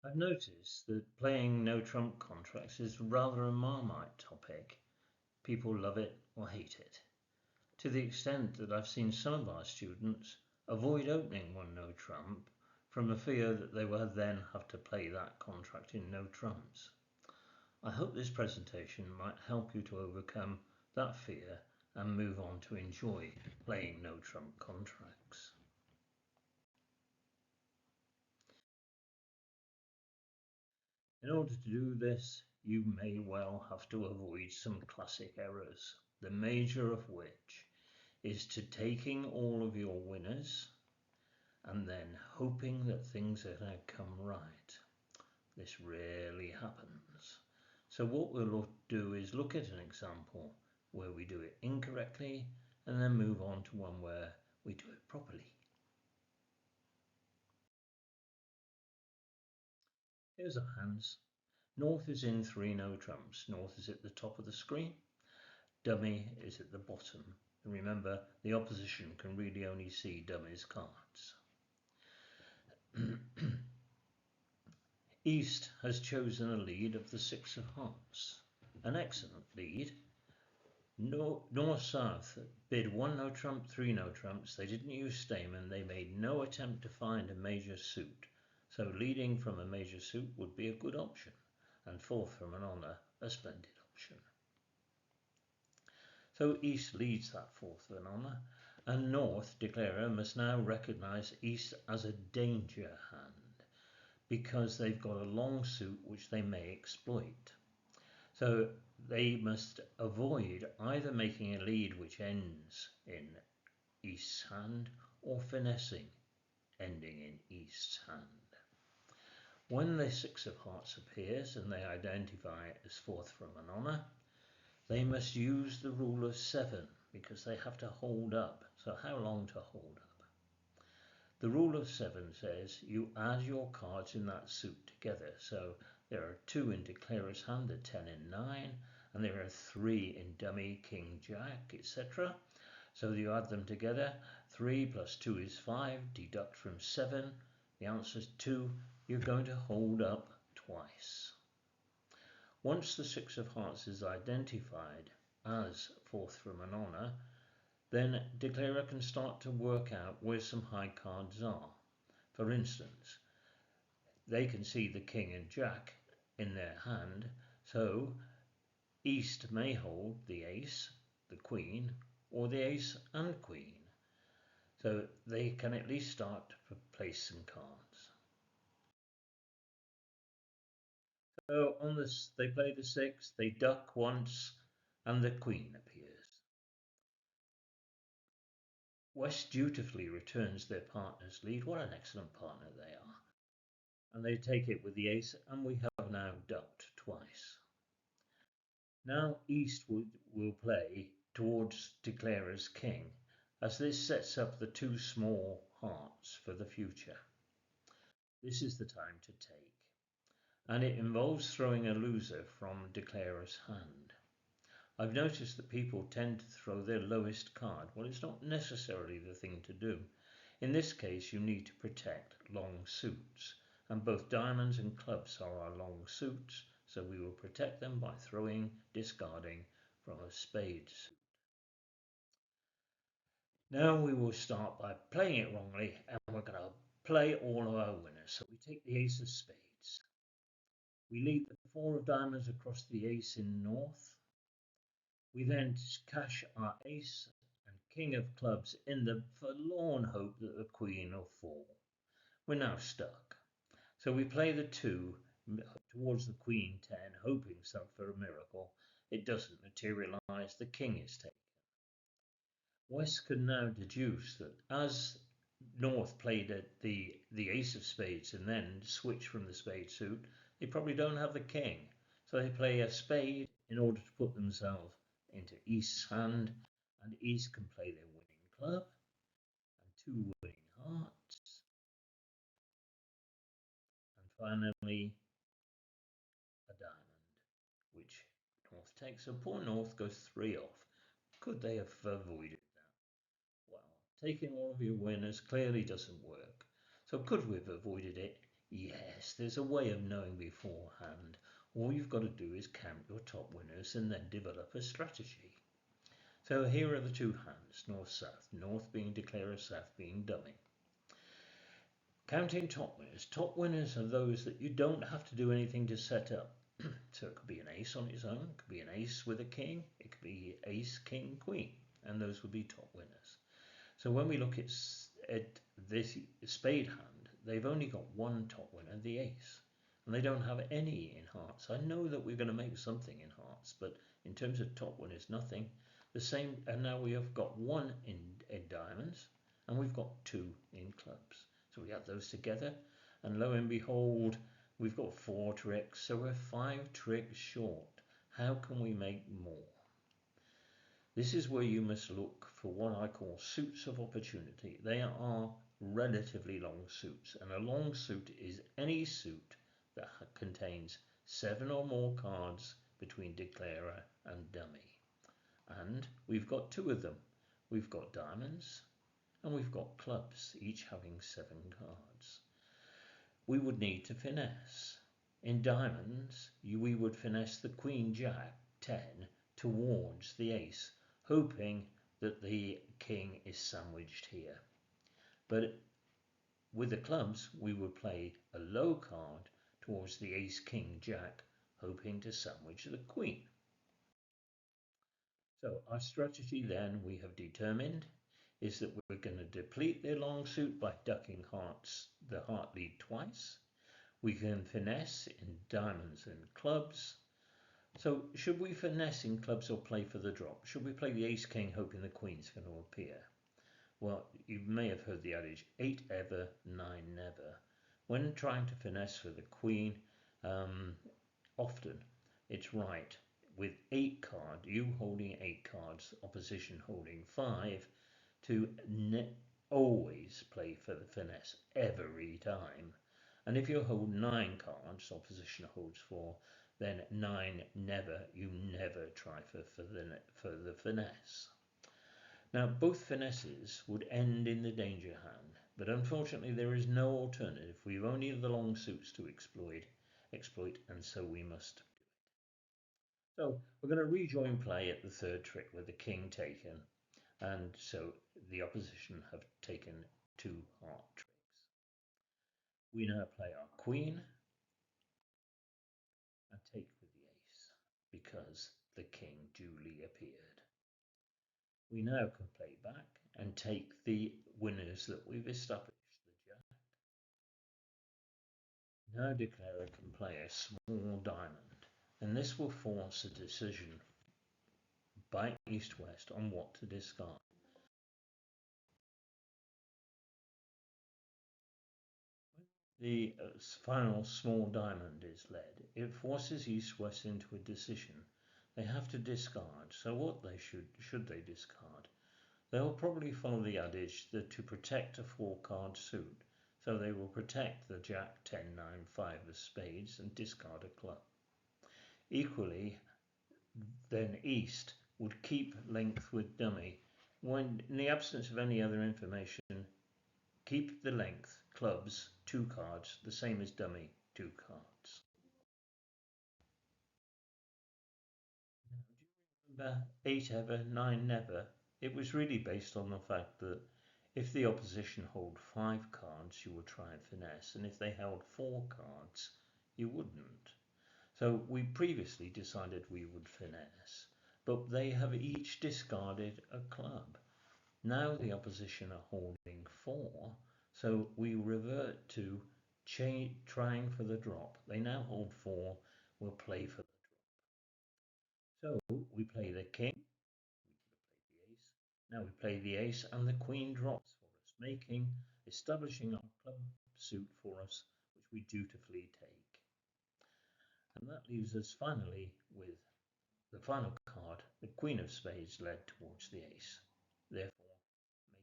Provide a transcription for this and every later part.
I've noticed that playing no trump contracts is rather a Marmite topic. People love it or hate it, to the extent that I've seen some of our students avoid opening one no trump from a fear that they will then have to play that contract in no trumps. I hope this presentation might help you to overcome that fear and move on to enjoy playing no trump contracts. In order to do this, you may well have to avoid some classic errors, the major of which is to taking all of your winners and then hoping that things are going to come right. This rarely happens. So what we'll do is look at an example where we do it incorrectly and then move on to one where we do it properly. Here's our hands. North is in 3 no trumps. North is at the top of the screen. Dummy is at the bottom. And remember, the opposition can really only see dummy's cards. East has chosen a lead of the 6 of hearts. An excellent lead. North-South bid 1 no trump, 3 no trumps. They didn't use Stamen. They made no attempt to find a major suit. So leading from a major suit would be a good option. And fourth from an honour, a splendid option. So East leads that fourth of an honour, and North declarer must now recognise East as a danger hand because they've got a long suit which they may exploit. So they must avoid either making a lead which ends in East's hand or finessing, ending in East's hand. When the 6 of hearts appears and they identify it as fourth from an honour, they must use the rule of 7 because they have to hold up. So how long to hold up? The rule of 7 says you add your cards in that suit together. So there are 2 in declarer's hand, a 10 and 9, and there are 3 in dummy, king, jack, etc. So you add them together. 3 plus 2 is 5. Deduct from 7. The answer is 2. You're going to hold up twice. Once the 6 of hearts is identified as fourth from an honour, then declarer can start to work out where some high cards are. For instance, they can see the king and jack in their hand, so East may hold the ace, the queen, or the ace and queen. So they can at least start to place some cards. So on this, they play the 6, they duck once, and the queen appears. West dutifully returns their partner's lead. What an excellent partner they are. And they take it with the ace, and we have now ducked twice. Now East will play towards declarer's king, as this sets up the 2 small hearts for the future. This is the time to take, and it involves throwing a loser from declarer's hand. I've noticed that people tend to throw their lowest card. Well, it's not necessarily the thing to do. In this case, you need to protect long suits, and both diamonds and clubs are our long suits, so we will protect them by discarding from a spade suit. Now we will start by playing it wrongly, and we're going to play all of our winners. So we take the ace of spades. We lead the 4 of diamonds across the ace in north. We then cash our ace and king of clubs in the forlorn hope that the queen will fall. We're now stuck. So we play the 2 towards the queen 10, hoping for a miracle. It doesn't materialize. The king is taken. West can now deduce that as North played at the ace of spades and then switched from the spade suit, they probably don't have the king. So they play a spade in order to put themselves into East's hand, and East can play their winning club and 2 winning hearts. And finally, a diamond, which North takes. So poor North goes 3 off. Could they have avoided that? Well, taking all of your winners clearly doesn't work. So could we have avoided it? Yes, there's a way of knowing beforehand. All you've got to do is count your top winners and then develop a strategy. So here are the two hands, north-south, north being declarer, south being dummy. Counting top winners. Top winners are those that you don't have to do anything to set up. So it could be an ace on its own, it could be an ace with a king, it could be ace, king, queen, and those would be top winners. So when we look at this spade hand, they've only got one top winner, the ace, and they don't have any in hearts. I know that we're going to make something in hearts, but in terms of top winners, nothing. The same, and now we have got one in diamonds, and we've got two in clubs. So we add those together, and lo and behold, we've got 4 tricks, so we're 5 tricks short. How can we make more? This is where you must look for what I call suits of opportunity. They are relatively long suits, and a long suit is any suit that contains 7 or more cards between declarer and dummy. And we've got 2 of them. We've got diamonds and we've got clubs, each having 7 cards. We would need to finesse. In diamonds, we would finesse the queen, jack, 10 towards the ace, hoping that the king is sandwiched here. But with the clubs, we would play a low card towards the ace, king, jack, hoping to sandwich the queen. So our strategy then, we have determined, is that we're going to deplete their long suit by ducking the heart lead twice. We can finesse in diamonds and clubs. So should we finesse in clubs or play for the drop? Should we play the ace king hoping the queen's going to appear? Well, you may have heard the adage, 8 ever, 9 never. When trying to finesse for the queen, often it's right. With 8 cards, you holding 8 cards, opposition holding 5, to always play for the finesse every time. And if you hold 9 cards, opposition holds 4, then 9 never, you never try for the finesse. Now both finesses would end in the danger hand, but unfortunately there is no alternative. We've only the long suits to exploit, and so we must. So we're going to rejoin play at the 3rd trick with the king taken, and so the opposition have taken 2 heart tricks. We now play our queen and take with the ace because the king duly appeared. We now can play back and take the winners that we've established, the jack. Now declarer can play a small diamond, and this will force a decision by east-west on what to discard. The final small diamond is led. It forces east-west into a decision. They have to discard. So what should they discard? They'll probably follow the adage that to protect a 4-card suit. So they will protect the jack, 10, 9, 5 of spades and discard a club. Equally, then east would keep length with dummy. When in the absence of any other information, keep the length, clubs, 2 cards, the same as dummy, 2 cards. Now, do you remember 8 ever, 9 never? It was really based on the fact that if the opposition hold 5 cards, you would try and finesse, and if they held 4 cards, you wouldn't. So we previously decided we would finesse, but they have each discarded a club. Now the opposition are holding 4, so we revert to trying for the drop. They now hold 4, we'll play for the drop. So we play the king, we play the ace. Now we play the ace and the queen drops for us, establishing our club suit for us, which we dutifully take. And that leaves us finally with the final card, the queen of spades led towards the ace, therefore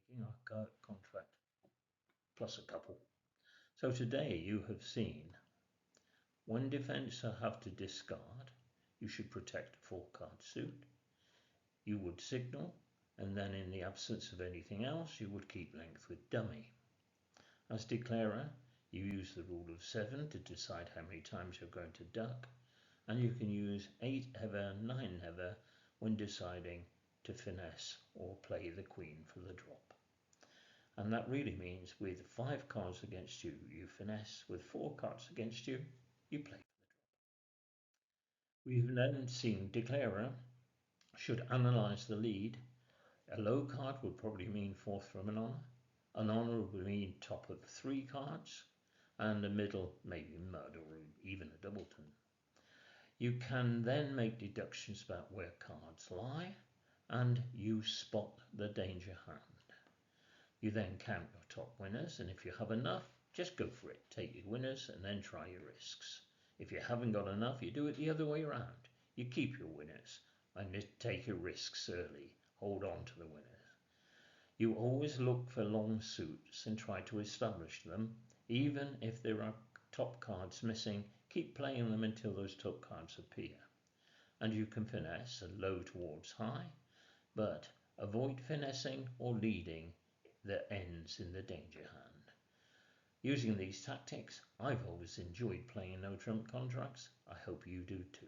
making our contract plus a couple. So today you have seen when defense have to discard, you should protect a 4-card suit. You would signal, and then in the absence of anything else, you would keep length with dummy. As declarer, You use the rule of 7 to decide how many times you're going to duck, and you can use 8 ever, 9 never when deciding to finesse or play the queen for the drop. And that really means with 5 cards against you, you finesse. With 4 cards against you, you play for the drop. We've then seen declarer should analyse the lead. A low card would probably mean fourth from an honour. An honour would mean top of 3 cards, and a middle maybe mud or even a doubleton. You can then make deductions about where cards lie, and you spot the danger hand. You then count your top winners, and if you have enough, just go for it. Take your winners and then try your risks. If you haven't got enough, you do it the other way around. You keep your winners and take your risks early. Hold on to the winners. You always look for long suits and try to establish them. Even if there are top cards missing, keep playing them until those top cards appear. And you can finesse a low towards high, but avoid finessing or leading that ends in the danger hand. Using these tactics, I've always enjoyed playing no trump contracts. I hope you do too.